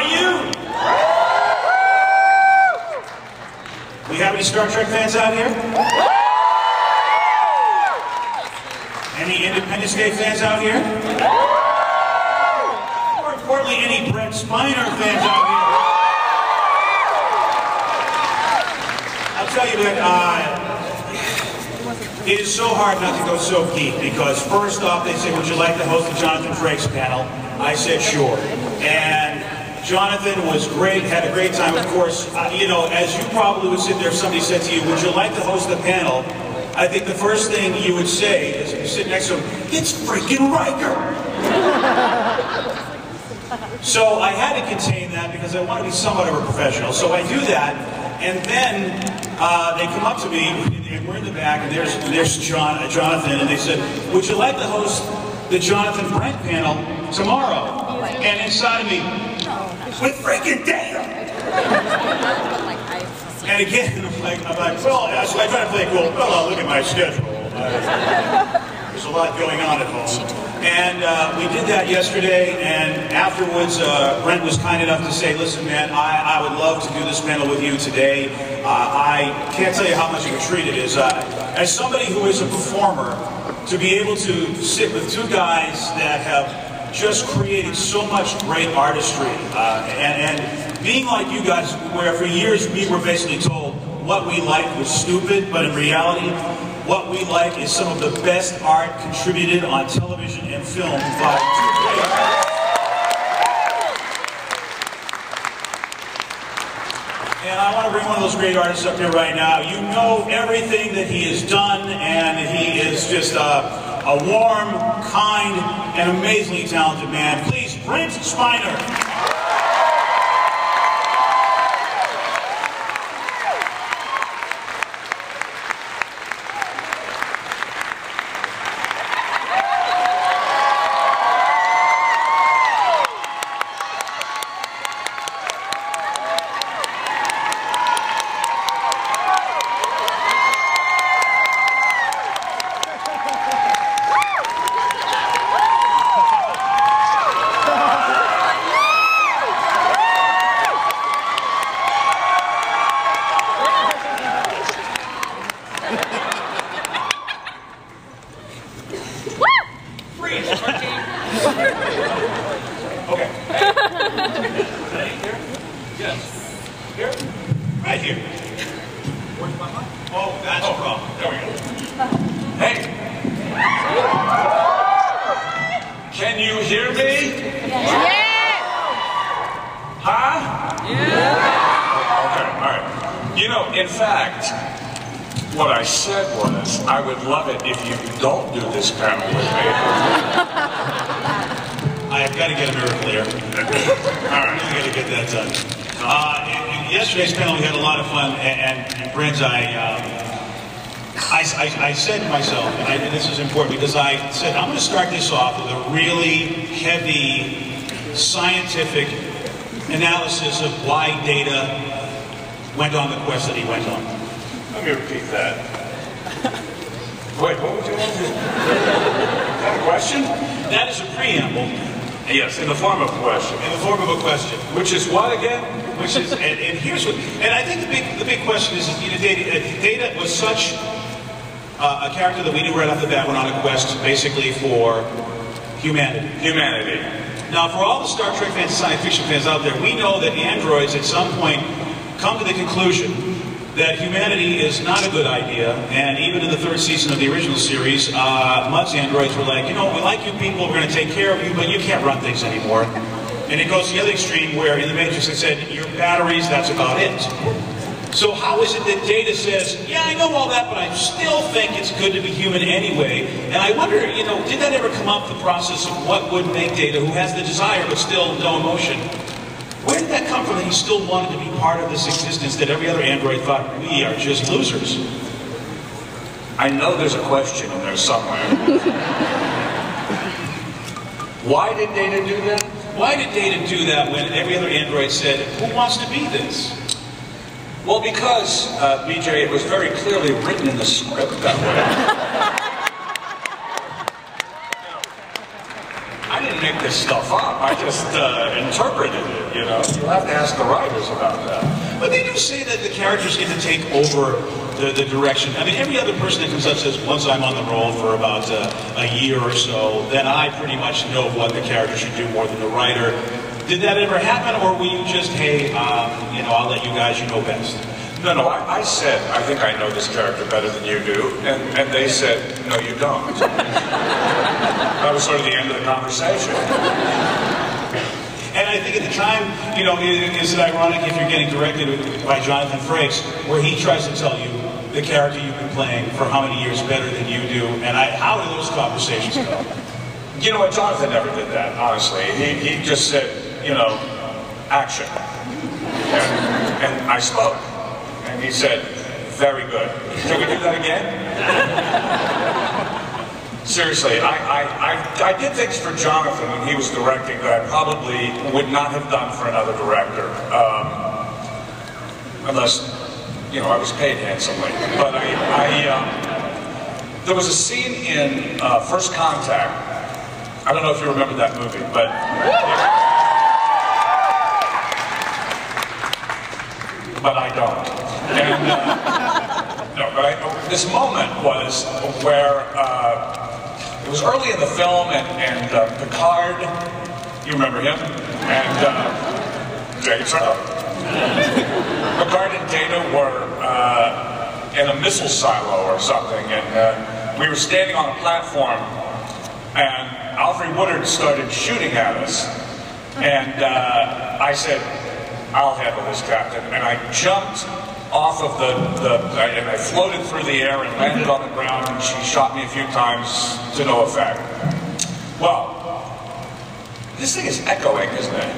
are you? We have any Star Trek fans out here? Any Independence Day fans out here? More importantly, any Brent Spiner fans out here? I'll tell you that it is so hard not to go so geek, because first off they say, would you like to host the Jonathan Frakes panel? I said sure. And Jonathan was great, had a great time. Of course, you know, as you probably would sit there if somebody said to you, would you like to host the panel? I think the first thing you would say is, if you sit next to him, it's freaking Riker! So I had to contain that because I want to be somewhat of a professional. So I do that, and then they come up to me, and we're in the back, and there's Jonathan, and they said, would you like to host the Jonathan Brent panel tomorrow? And inside of me, with freaking Data! And again, I'm like, well, so I try to think, well, I'll look at my schedule. There's a lot going on at home. And we did that yesterday, and afterwards, Brent was kind enough to say, listen, man, I would love to do this panel with you today. I can't tell you how much of a treat it is. As somebody who is a performer, to be able to sit with two guys that have just created so much great artistry, and being like you guys, where for years we were basically told what we liked was stupid, but in reality, what we like is some of the best art contributed on television and film by two great artists. And I want to bring one of those great artists up here right now. You know everything that he has done, and he is just a warm, kind, and amazingly talented man. Please, Brent Spiner. Okay. Here? Yes. Here? Right here. Where's my mic? Oh, that's a problem. There we go. Hey! Can you hear me? Yeah! Huh? Yeah! Okay, alright. You know, in fact, what I said was, I would love it if you don't do this panel with me. I've got to get a miracle here. Alright, I got to get that done. In yesterday's panel, we had a lot of fun, and Brent, I said to myself, and this is important, because I said, I'm going to start this off with a really heavy scientific analysis of why Data went on the quest that he went on. Let me repeat that. Wait, what would you want to do? Is that a question? That is a preamble. Yes, in the form of a question. In the form of a question. Which is what again? Which is, and here's what, and I think the big question is, you know, Data was such a character that we knew right off the bat went on a quest basically for humanity. Humanity. Now, for all the Star Trek fans and science fiction fans out there, we know that androids at some point come to the conclusion that humanity is not a good idea, and even in the third season of the original series, Mutt's androids were like, you know, we like you people, we're going to take care of you, but you can't run things anymore. And it goes to the other extreme where in the Matrix they said, your batteries, that's about it. So how is it that Data says, yeah, I know all that, but I still think it's good to be human anyway? And I wonder, you know, did that ever come up, the process of what would make Data, who has the desire but still no emotion, where did that come from that he still wanted to be part of this existence that every other android thought, we are just losers? I know there's a question in there somewhere. Why did Data do that? Why did Data do that when every other android said, who wants to be this? Well, because, BJ, it was very clearly written in the script that way. I didn't make this this stuff up. I just interpreted it, you know. You'll have to ask the writers about that. But they do say that the characters get to take over the direction. I mean, every other person that comes up says, once I'm on the role for about a year or so, then I pretty much know what the character should do more than the writer. Did that ever happen, or were you just, hey, you know, I'll let you guys, you know best? No, I said, I think I know this character better than you do, and they said, no, you don't. That was sort of the end of the conversation. And I think at the time, you know, is it ironic if you're getting directed by Jonathan Frakes, where he tries to tell you the character you've been playing for how many years better than you do, and how do those conversations go? You know what, Jonathan never did that, honestly. He just said, you know, action. And I spoke. And he said, very good. Can we do that again? Seriously, I did things for Jonathan when he was directing that I probably would not have done for another director. Unless, you know, I was paid handsomely. But there was a scene in First Contact. I don't know if you remember that movie, but... But I don't. And, no, but this moment was where it was early in the film, and Picard, you remember him, and Data. Picard and Data were in a missile silo or something, and we were standing on a platform, and Alfred Woodard started shooting at us, and I said, I'll handle this, Captain. And I jumped off of and I floated through the air and landed on the ground, and she shot me a few times to no effect. Well, this thing is echoing, isn't it?